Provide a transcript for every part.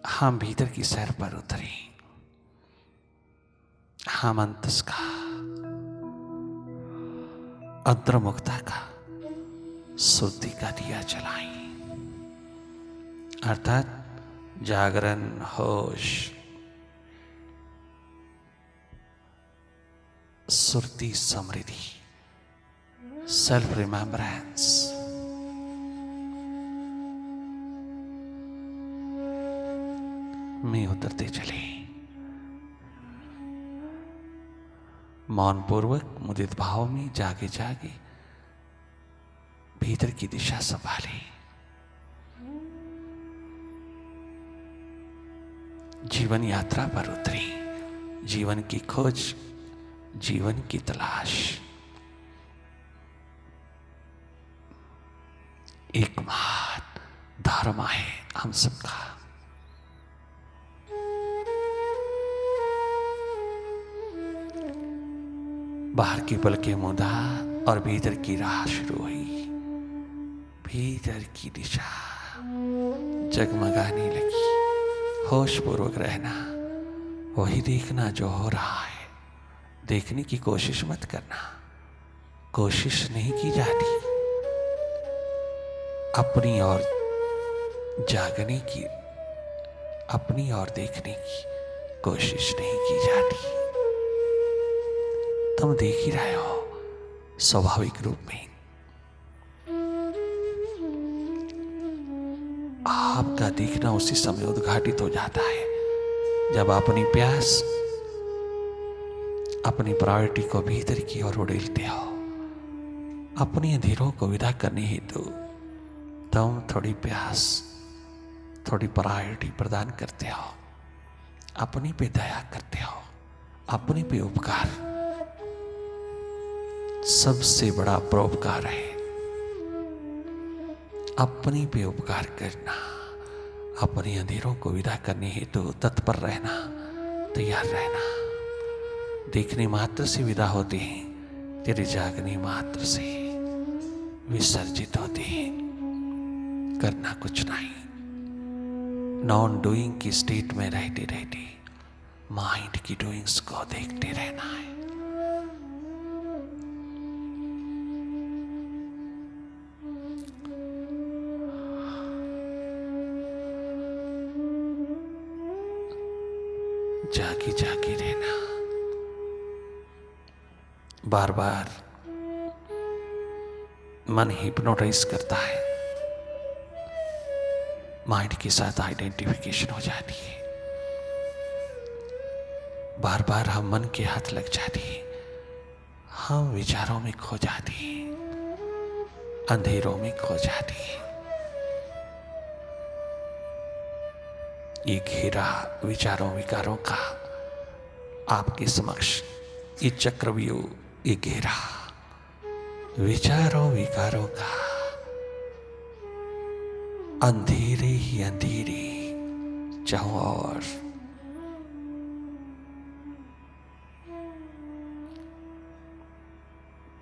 हम भीतर की सैर पर उतरे, हम अंतस का, अंतर्मुखता का, शुद्धि का दिया जलाएं, अर्थात जागरण, होश, सुरती, समृद्धि, सेल्फ रिमेम्बरेंस में उतरते चले। मौन पूर्वक मुदित भाव में जागे जागे भीतर की दिशा संभाले। जीवन यात्रा पर उतरे, जीवन की खोज, जीवन की तलाश। एक महान धर्म है हम सबका। बाहर की पलकें मूंदा और भीतर की राह शुरू हुई। भीतर की दिशा जगमगाने लगी। होश पूर्वक रहना, वही देखना जो हो रहा है। देखने की कोशिश मत करना, कोशिश नहीं की जाती। अपनी ओर जागने की, अपनी ओर देखने की कोशिश नहीं की जाती। तुम देख ही रहे हो स्वाभाविक रूप में। आपका देखना उसी समय उद्घाटित हो जाता है जब अपनी प्यास, अपनी प्रायोरिटी को भीतर की ओर उड़ेलते हो। अपनी अंधेरों को विदा करने हेतु तुम थोड़ी प्यास, थोड़ी प्रायोरिटी प्रदान करते हो। अपने पे दया करते हो, अपने पे उपकार। सबसे बड़ा परोपकार है अपने पे उपकार करना। अपने अंधेरों को विदा करने हेतु तत्पर रहना, तैयार रहना। देखने मात्र से विदा होते हैं, तेरे जागने मात्र से विसर्जित होते हैं। करना कुछ नहीं। नॉन डूइंग की स्टेट में रहते रहते माइंड की डूइंग्स को देखते रहना है। जागी जागी रहना। बार बार मन हिप्नोटाइज करता है, माइंड के साथ आइडेंटिफिकेशन हो जाती है। बार बार हम मन के हाथ लग जाते हैं, हम विचारों में खो जाते हैं, अंधेरों में खो जाते हैं। ये घेरा विचारों विकारों का आपके समक्ष, ये चक्रव्यूह, ये घेरा विचारों विकारों का, अंधेरे ही अंधेरे चारों ओर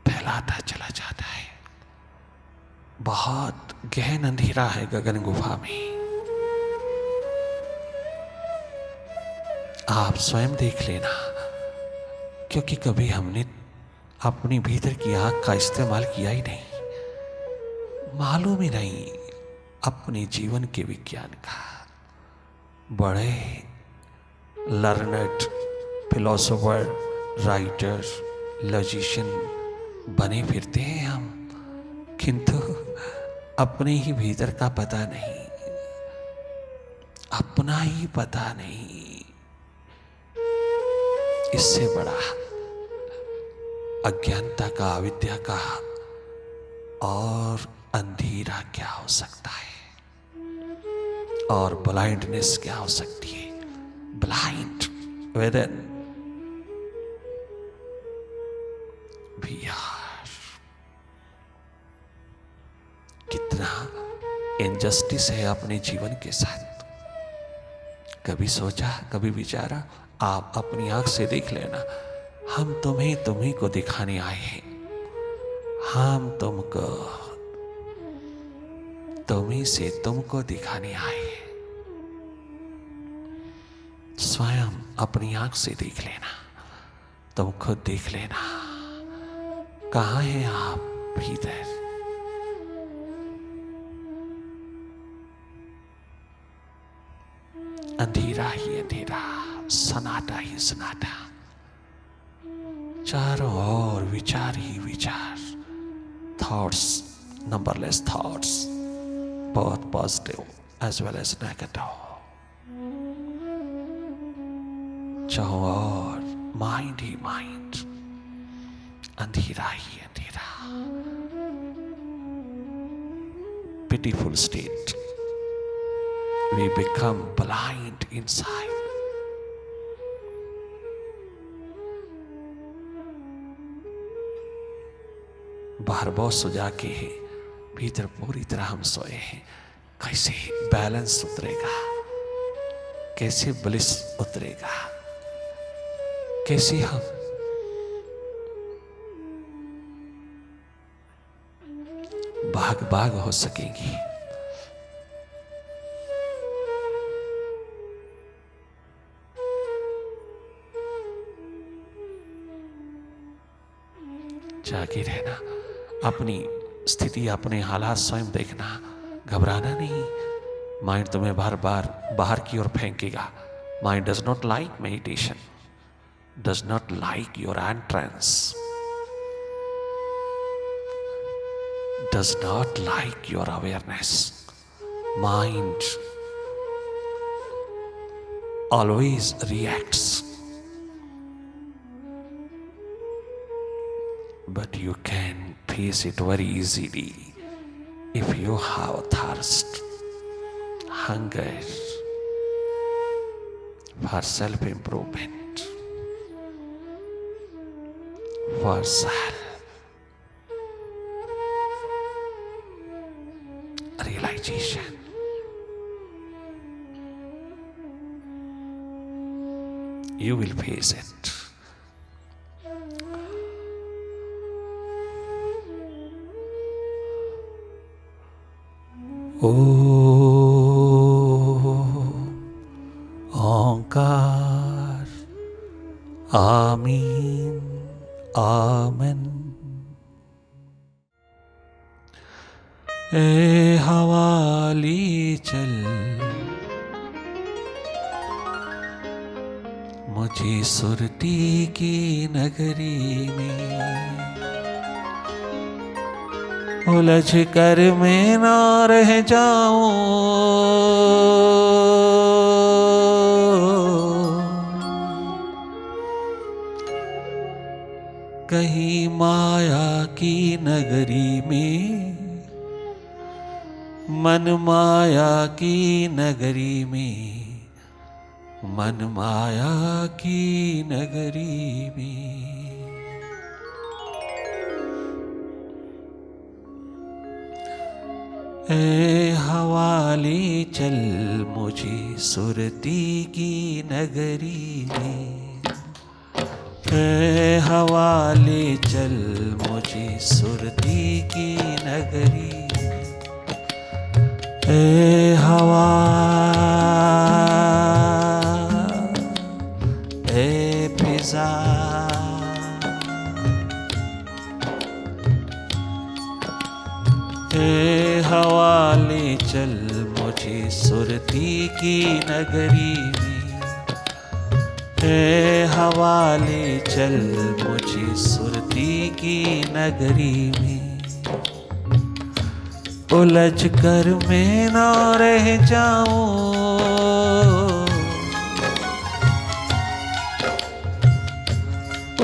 फैलाता चला जाता है। बहुत गहन अंधेरा है गगन गुफा में। आप स्वयं देख लेना, क्योंकि कभी हमने अपनी भीतर की आंख का इस्तेमाल किया ही नहीं। मालूम ही नहीं अपने जीवन के विज्ञान का। बड़े लर्नड फिलोसोफर, राइटर, लॉजिशियन बने फिरते हैं हम, किंतु अपने ही भीतर का पता नहीं, अपना ही पता नहीं। इससे बड़ा अज्ञानता का, अविद्या का और अंधेरा क्या हो सकता है, और ब्लाइंडनेस क्या हो सकती है। Blind within we are. कितना इनजस्टिस है अपने जीवन के साथ। कभी सोचा, कभी विचारा? आप अपनी आंख से देख लेना। हम तुम्हीं को दिखाने आए हैं। हम तुमको, तुम्हीं से तुमको दिखाने आए हैं। स्वयं अपनी आंख से देख लेना, तुम खुद देख लेना कहाँ है आप भीतर। अंधेरा ही अंधेरा, सन्नाटा ही सन्नाटा, चारों ओर विचार ही विचार, thoughts, numberless thoughts, both positive as well as negative। चारों ओर माइंड ही माइंड, अंधेरा ही अंधेरा। Pitiful state, we become blind inside। बाहर बहुत सुझा के है, भीतर पूरी तरह हम सोए हैं। कैसे बैलेंस उतरेगा, कैसे ब्लिस उतरेगा, कैसे हम भाग भाग हो सकेंगे। जागे रहना, अपनी स्थिति, अपने हालात स्वयं देखना, घबराना नहीं। माइंड तुम्हें बार बार बाहर की ओर फेंकेगा। Mind does not like meditation, does not like your entrance, does not like your awareness. Mind always reacts, but you can face it very easily if you have thirst, hunger for self-improvement, for self-realization। You will face it। ओंकार, आमीन आमन। ए हवाली चल, मुझे सुरती की नगरी में, उलझ कर मैं ना रह जाऊं, कहीं माया की नगरी में, मन माया की नगरी में, मन माया की नगरी में। ए हवाले चल, मुझे सुरती की नगरी में, ए हवाले चल, मुझे सुरती की नगरी में। ए हवा, ए फिजा, ए हवाले चल, मुझे सुरती की नगरी में, ए हवाले चल, मुझे सुरती की नगरी में। उलझ कर मैं ना रह जाऊं,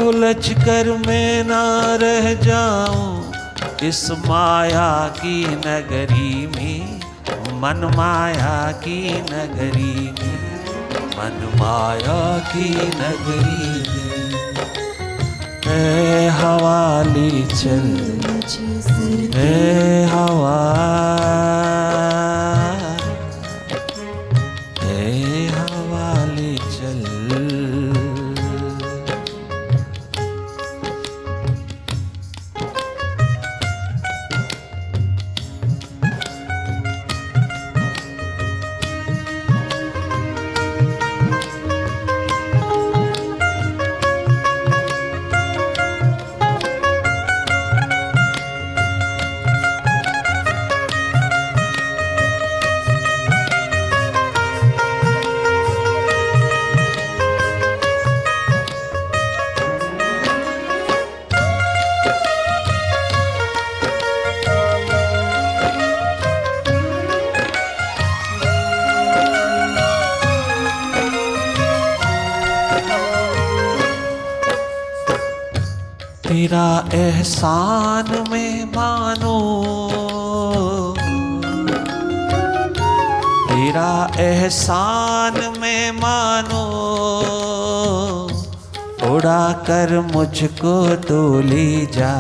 उलझ कर मैं ना रह जाऊं, इस माया की नगरी में, मन माया की नगरी में, मन माया की नगरी में। ए हवाले चल, ए हवा, ए हवाले चल। तेरा एहसान में मानो, तेरा एहसान में मानो, उड़ा कर मुझको तू ले जा,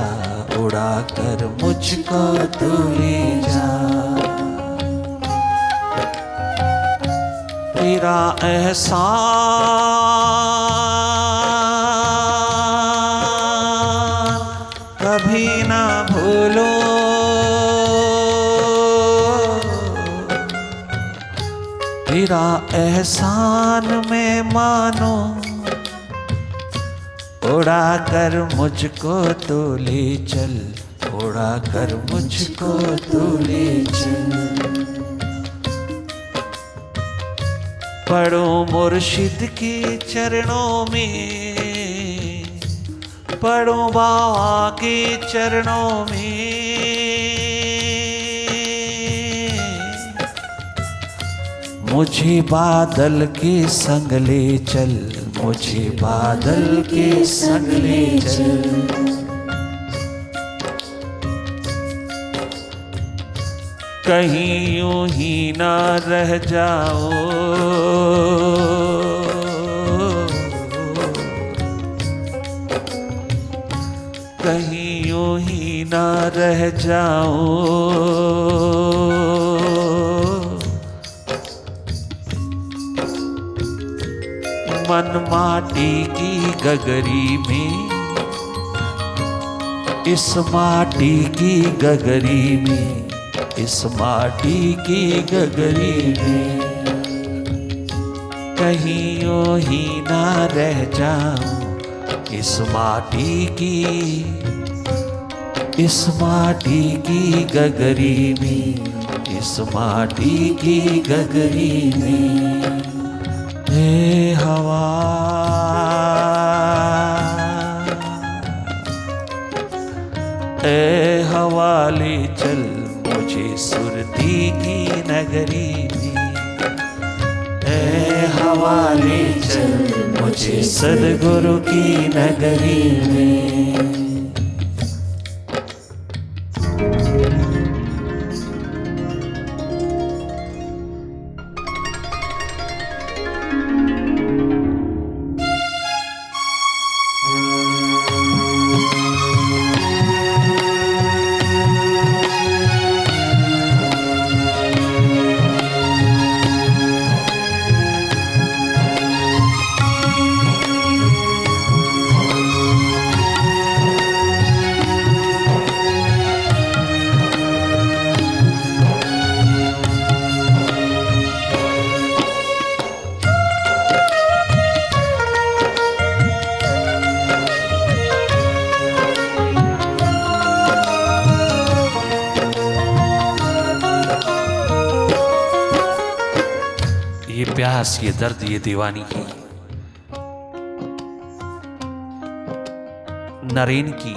उड़ा कर मुझको तू ले जा। तेरा एहसान कभी ना भूलो, तेरा एहसान में मानो, उड़ा कर मुझको तो ले चल, उड़ा कर मुझको तो ले चल। पढ़ो मुर्शिद के चरणों में, पढ़ो बाबा के चरणों में, मुझे बादल के संग ले चल, मुझे बादल के संग ले चल। कहीं यूं ही ना रह जाओ, कहीं यूं ही ना रह जाओ, मन माटी की गगरी में, इस माटी की गगरी में, इस माटी की गगरी में, कहीं यूं ही ना रह जाऊं, इस माटी की, इस माटी की गगरी में, इस माटी की गगरी में। हे हवा, ए हवा ले चल मुझे सुरती की नगरी में, ए हवा ले चल मुझे सदगुरु की नगरी में। ये प्यास, ये दर्द, ये दीवानी की, नरेन की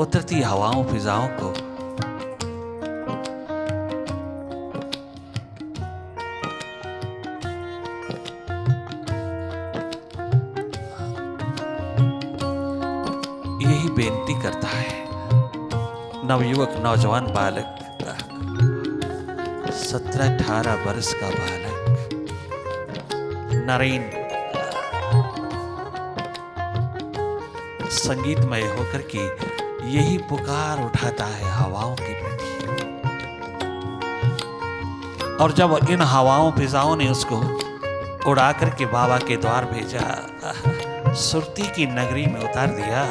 उतरती हवाओं फिजाओं को यही बेनती करता है नवयुवक, नौजवान बालक, 17-18 वर्ष का बालक नरेन संगीतमय होकर के यही पुकार उठाता है हवाओं के प्रति। और जब इन हवाओं फिजाओं ने उसको उड़ा करके बाबा के द्वार भेजा, सुरती की नगरी में उतार दिया,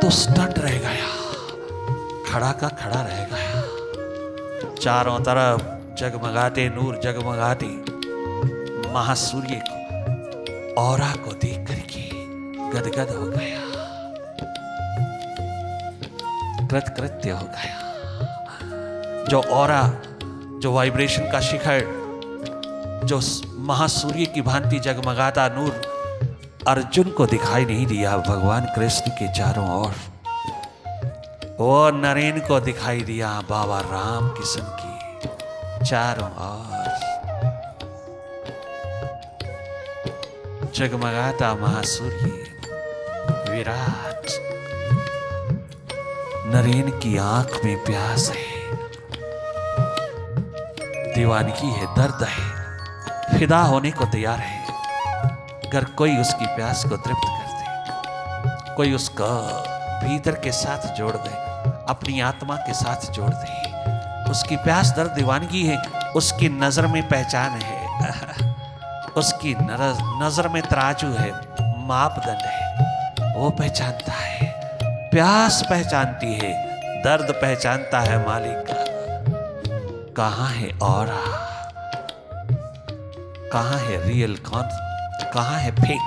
तो स्टंट रह गया, खड़ा का खड़ा रह गया। चारों तरफ जगमगाते नूर, जगमगाते महासूर्य को, औरा को देख करके गदगद हो गया, कृतकृत्य हो गया। जो औरा, जो वाइब्रेशन का शिखर, जो महासूर्य की भांति जगमगाता नूर अर्जुन को दिखाई नहीं दिया, भगवान कृष्ण के चारों ओर वो नरेन को दिखाई दिया बाबा राम किशन की चारों ओर जगमगाता महासूर्य विराट। नरेन की आंख में प्यास है, दीवानगी है, दर्द है, फिदा होने को तैयार है। अगर कोई उसकी प्यास को तृप्त कर दे, कोई उसका भीतर के साथ जोड़ दे, अपनी आत्मा के साथ जोड़ दे। उसकी प्यास दर्द दीवानगी है, उसकी नजर में पहचान है, उसकी नजर में तराजू है, मापदंड है। वो पहचानता है, प्यास पहचानती है, दर्द पहचानता है मालिक का। कहाँ है औरा, कहाँ है रियल, कहाँ है फेक,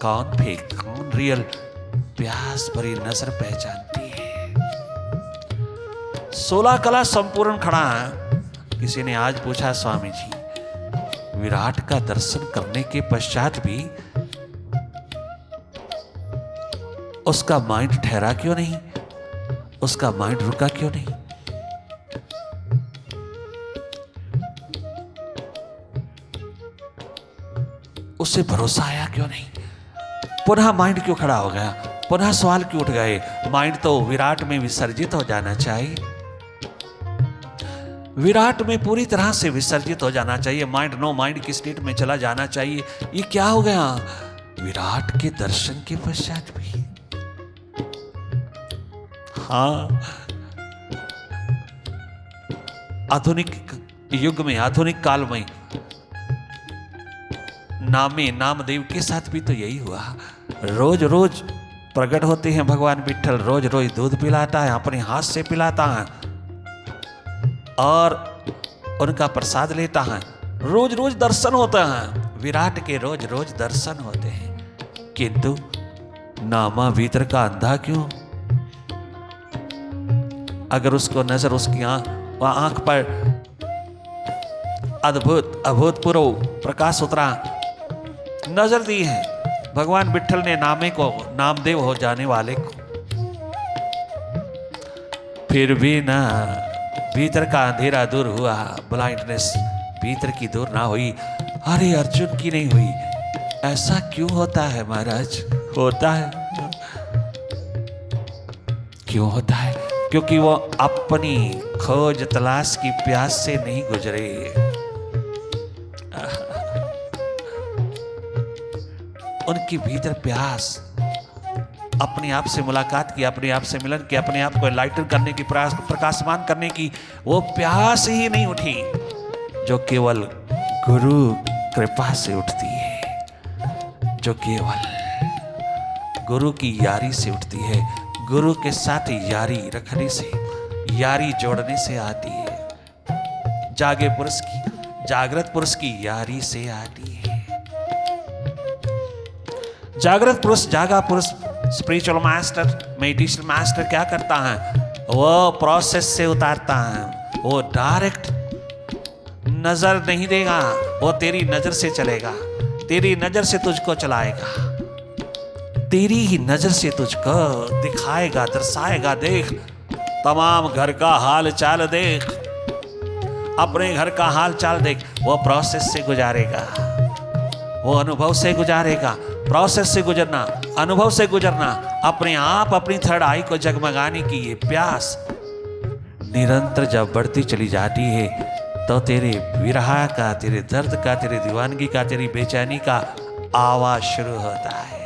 कौन फेक कौन रियल, प्यास भरी नजर पहचानती है। 16 कला संपूर्ण खड़ा है। किसी ने आज पूछा स्वामी जी, विराट का दर्शन करने के पश्चात भी उसका माइंड ठहरा क्यों नहीं, उसका माइंड रुका क्यों नहीं? उससे भरोसा आया क्यों नहीं? पुनः माइंड क्यों खड़ा हो गया? पुनः सवाल क्यों उठ गए? माइंड तो विराट में विसर्जित हो जाना चाहिए, विराट में पूरी तरह से विसर्जित हो जाना चाहिए। माइंड नो माइंड की स्टेट में चला जाना चाहिए। ये क्या हो गया? विराट के दर्शन के पश्चात भी हाँ, आधुनिक युग में, आधुनिक काल में नामदेव के साथ भी तो यही हुआ। रोज रोज प्रकट होते हैं भगवान विट्ठल, रोज रोज दूध पिलाता है, अपने हाथ से पिलाता है और उनका प्रसाद लेता है। रोज रोज दर्शन होता है, विराट के रोज रोज दर्शन होते हैं। किंतु नामा भीतर का अंधा क्यों? अगर उसको नजर उसकी आंख पर अभूतपूर्व प्रकाश उतरा, नजर दी है भगवान विट्ठल ने नामे को, नामदेव हो जाने वाले को, फिर भी ना भीतर का अंधेरा दूर हुआ, ब्लाइंडनेस भीतर की दूर ना हुई। अरे अर्जुन की नहीं हुई। ऐसा क्यों होता है महाराज? होता है, क्यों होता है? क्योंकि वो अपनी खोज तलाश की प्यास से नहीं गुजरे। उनकी भीतर प्यास, अपने आप से मुलाकात की, अपने आप से मिलन की, अपने आप को एनलाइटन करने की, प्रकाशमान करने की वो प्यास ही नहीं उठी जो केवल गुरु कृपा से उठती है, जो केवल गुरु की यारी से उठती है, गुरु के साथ यारी रखने से, यारी जोड़ने से आती है। जागे पुरुष की, जागृत पुरुष की यारी से आती है। जागृत पुरुष, जागा पुरुष, स्पिरिचुअल मास्टर, मेडिटेशन मास्टर क्या करता है? वो प्रोसेस से उतारता है। वो डायरेक्ट नजर नहीं देगा, वो तेरी नजर से चलेगा, तेरी नजर से तुझको चलाएगा, तेरी ही नजर से तुझको दिखाएगा, दर्शाएगा। देख, तमाम घर का हाल चाल देख, अपने घर का हाल चाल देख। वो प्रोसेस से गुजारेगा, वो अनुभव से गुजारेगा। प्रोसेस से गुजरना, अनुभव से गुजरना, अपने आप अपनी थर्ड आई को जगमगाने की ये प्यास निरंतर जब बढ़ती चली जाती है, तो तेरे विरह का, तेरे दर्द का, तेरे दीवानगी का, तेरी बेचैनी का आवाज शुरू होता है।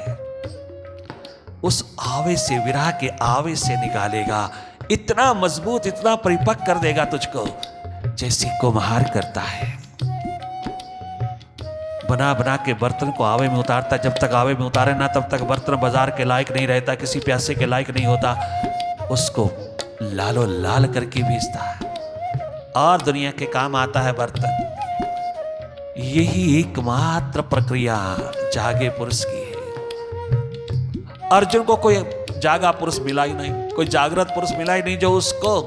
उस आवे से, विरह के आवे से निकालेगा, इतना मजबूत, इतना परिपक्व कर देगा तुझको, जैसे कुम्हार करता है। बना बना के बर्तन को आवे में उतारता, जब तक आवे में उतारे ना तब तक बर्तन बाजार के लायक नहीं रहता, किसी प्यासे के लायक नहीं होता। उसको लालो लाल करके भेजता है और दुनिया के काम आता है बर्तन। यही एकमात्र प्रक्रिया जागे पुरुष की है। अर्जुन को कोई जागा पुरुष मिला ही नहीं, कोई जागृत पुरुष मिला ही नहीं जो उसको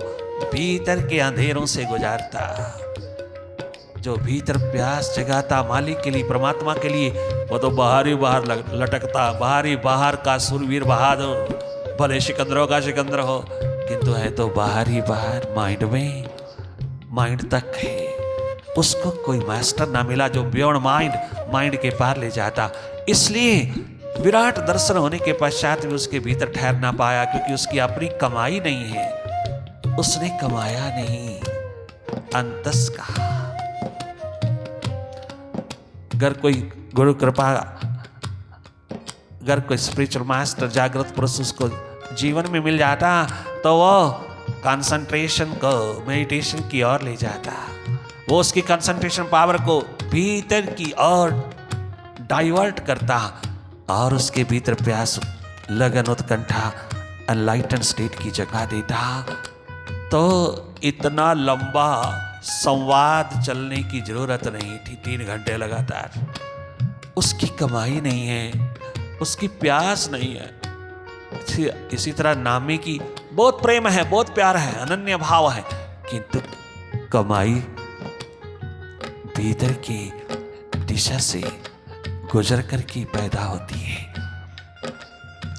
भीतर के अंधेरों से गुजारता, जो भीतर प्यास जगाता मालिक के लिए, परमात्मा के लिए। वो तो बाहर ही बाहर लटकता, बाहर ही बाहर का सुरवीर बहादुर भले सिकंदरों का सिकंदर हो, किंतु है तो बाहर ही बाहर, माइंड में, माइंड तक है। उसको कोई मास्टर ना मिला जो बियॉन्ड माइंड, माइंड के पार ले जाता। इसलिए विराट दर्शन होने के पश्चात भी उसके भीतर ठहर ना पाया, क्योंकि उसकी अपनी कमाई नहीं है, उसने कमाया नहीं, अंतस का। अगर कोई गुरु कृपा, अगर कोई स्पिरिचुअल मास्टर, जागृत पुरुष उसको जीवन में मिल जाता तो वो कंसंट्रेशन को मेडिटेशन की ओर ले जाता, वो उसकी कंसंट्रेशन पावर को भीतर की ओर डाइवर्ट करता और उसके भीतर प्यास, लगन, उत्कंठा, एनलाइटन स्टेट की जगह देता। तो इतना लंबा संवाद चलने की जरूरत नहीं थी, 3 घंटे लगातार। उसकी कमाई नहीं है, उसकी प्यास नहीं है। इसी तरह नामी की बहुत प्रेम है, बहुत प्यार है, अनन्य भाव है, किंतु कमाई भीतर की दिशा से गुजर कर की पैदा होती है।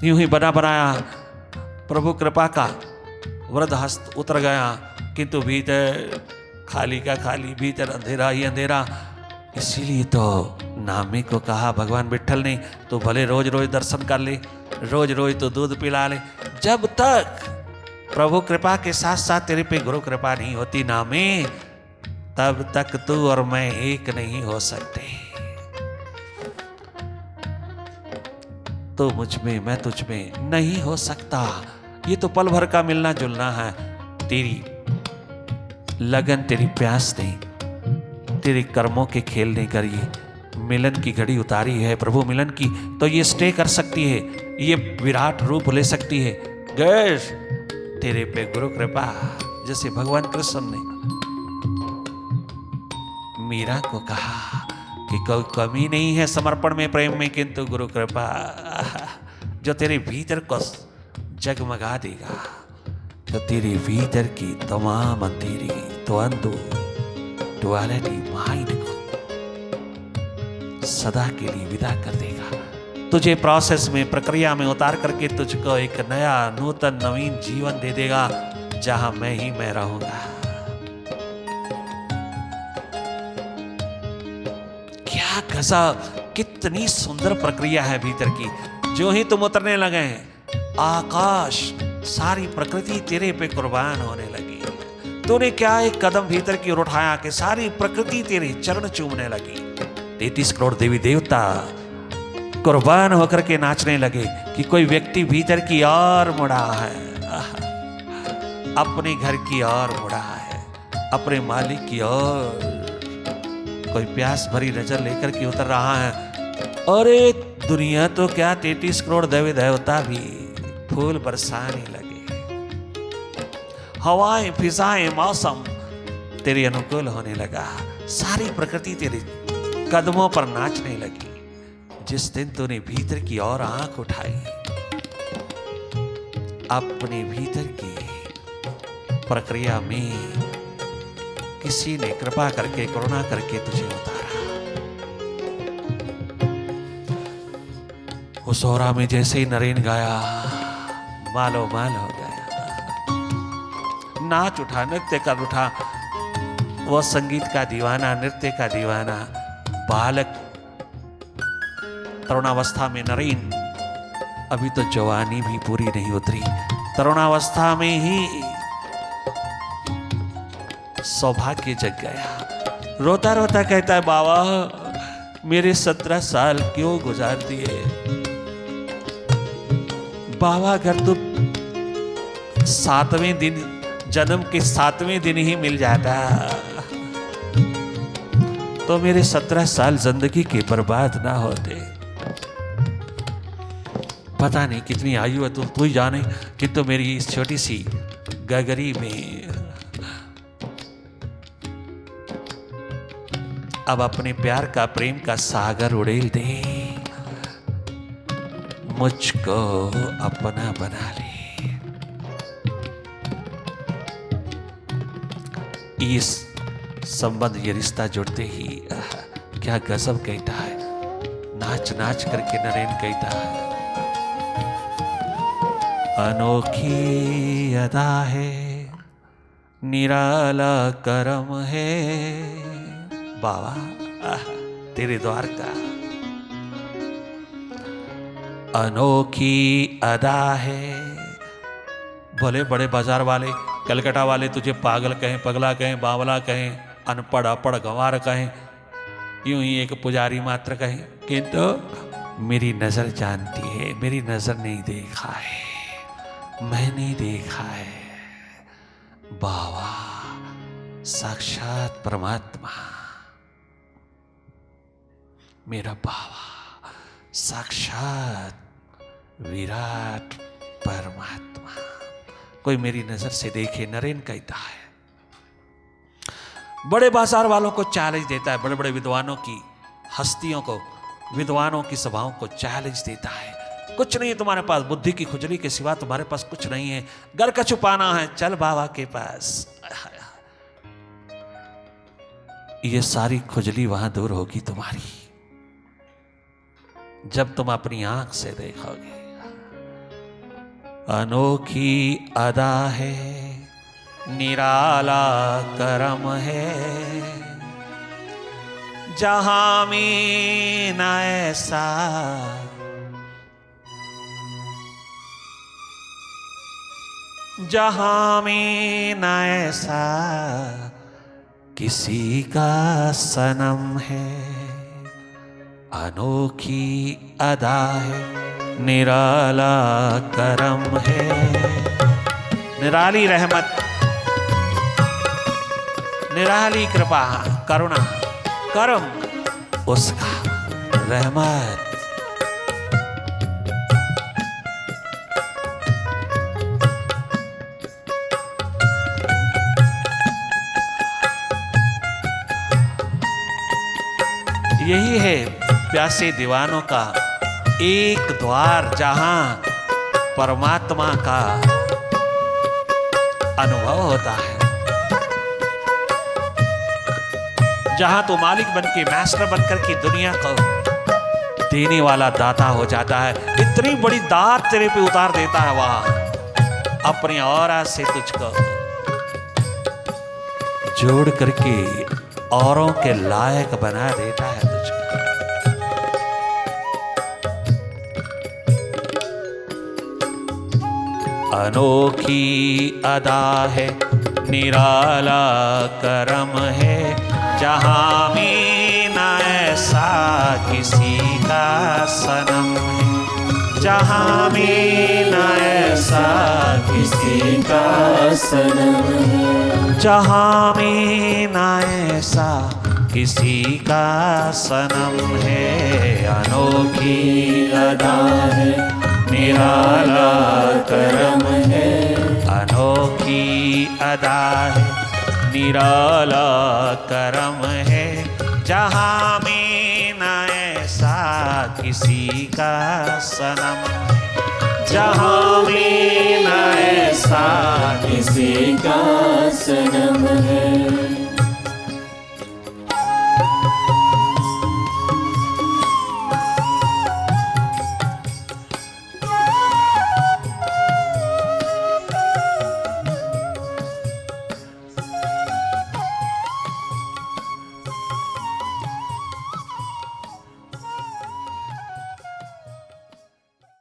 यूं ही बना बनाया प्रभु कृपा का वृद्ध हस्त उतर गया, किंतु भीतर खाली का खाली, भीतर अंधेरा ही अंधेरा। इसीलिए तो नामी को कहा भगवान विट्ठल ने, तो भले रोज रोज दर्शन कर ले, रोज रोज तो दूध पिला ले, जब तक प्रभु कृपा के साथ साथ तेरे पे गुरु कृपा नहीं होती नामी, तब तक तू और मैं एक नहीं हो सकते। तो मुझ में, मैं तुझ में नहीं हो सकता। ये तो पल भर का मिलना जुलना है। तेरी लगन, तेरी प्यास नहीं, तेरे कर्मों के खेल नहीं करिए। मिलन की घड़ी उतारी है प्रभु मिलन की, तो ये स्टे कर सकती है, ये विराट रूप ले सकती है। गैर तेरे पे गुरु कृपा, जैसे भगवान कृष्ण ने मीरा को कहा कि कोई कमी नहीं है समर्पण में, प्रेम में, किंतु गुरु कृपा जो तेरे भीतर को जगमगा देगा, जो तेरे भीतर की तमाम अंधेरी द्वंद्व, डुअलिटी माइंड को सदा के लिए विदा कर देगा। तुझे प्रोसेस में, प्रक्रिया में उतार करके तुझको एक नया नूतन नवीन जीवन दे देगा, जहां मैं ही मैं रहूंगा। क्या गजब, कितनी सुंदर प्रक्रिया है भीतर की। जो ही तुम उतरने लगे हैं, आकाश, सारी प्रकृति तेरे पे कुर्बान होने लगी। तूने क्या एक कदम भीतर की ओर उठाया कि सारी प्रकृति तेरे चरण चूमने लगी। 33 करोड़ देवी देवता कुर्बान होकर के नाचने लगे कि कोई व्यक्ति भीतर की ओर मुड़ा है, अपने घर की ओर मुड़ा है, अपने मालिक की ओर कोई प्यास भरी नजर लेकर के उतर रहा है। और दुनिया तो क्या, 33 करोड़ देवी देवता भी फूल बरसाने लगे। हवाएं, फिजाएं, मौसम तेरे अनुकूल होने लगा। सारी प्रकृति तेरे कदमों पर नाचने लगी। जिस दिन तूने भीतर की ओर आंख उठाई, अपने भीतर की प्रक्रिया में किसी ने कृपा करके, करुणा करके तुझे उतारा। उस ओरा में जैसे ही नरेन गाया, मालो माल हो गया, नाच उठा, नृत्य कर उठा। वह संगीत का दीवाना, नृत्य का दीवाना बालक, तरुणावस्था में नरेन, अभी तो जवानी भी पूरी नहीं उतरी, तरुणावस्था में ही सौभाग्य जग गया। रोता रोता कहता है, बाबा मेरे 17 साल क्यों गुजार दिए। बाबा अगर तू 7वें दिन, जन्म के 7वें दिन ही मिल जाता तो मेरे 17 साल जिंदगी के बर्बाद ना होते। पता नहीं कितनी आयु है, तू ही जाने, किंतु मेरी इस छोटी सी गगरी में अब अपने प्यार का, प्रेम का सागर उड़ेल दे, मुझको अपना बना ले। इस संबंध, ये रिश्ता जुड़ते ही क्या गजब कहता है, नाच नाच करके नरेन कहता है, अनोखी अदा है, निराला करम है। बाबा तेरे द्वार का अनोखी अदा है। भले बड़े बाजार वाले, कलकत्ता वाले तुझे पागल कहें, पगला कहें, बावला कहें, अनपढ़ अपढ़ गंवार कहें, यूं ही एक पुजारी मात्र कहें, किंतु मेरी नजर जानती है, मेरी नजर नहीं देखा है, मैंने देखा है। बाबा साक्षात परमात्मा, मेरा बाबा साक्षात विराट परमात्मा। कोई मेरी नजर से देखे, नरेन कहता है। बड़े बाजार वालों को चैलेंज देता है, बड़े बड़े विद्वानों की हस्तियों को, विद्वानों की सभाओं को चैलेंज देता है। कुछ नहीं है तुम्हारे पास, बुद्धि की खुजली के सिवा तुम्हारे पास कुछ नहीं है, घर का छुपाना है, चल बाबा के पास। ये सारी खुजली वहां दूर होगी तुम्हारी जब तुम अपनी आंख से देखोगे। अनोखी अदा है, निराला करम है, जहां में न ऐसा, जहां में न ऐसा किसी का सनम है। अनोखी अदा है, निराला करम है। निराली रहमत, निराली कृपा, करुणा, करम उसका, रहमत। यही है प्यासे दीवानों का एक द्वार, जहां परमात्मा का अनुभव होता है, जहां तो मालिक बनके, मास्टर बनकर की दुनिया को देने वाला दाता हो जाता है। इतनी बड़ी दात तेरे पे उतार देता है वहां, अपनी औरा से तुझको जोड़ करके औरों के लायक बना देता है तुझको। अनोखी अदा है, निराला करम है, जहां में न ऐसा किसी का सनम है, जहां में न ऐसा किसी का सनम है, जहां में न ऐसा किसी का सनम है। अनोखी अदा है, निराला करम है, अनोखी अदा है, निराला करम है, जहां में न ऐसा किसी का सनम है, जहां में न ऐसा किसी का सनम है।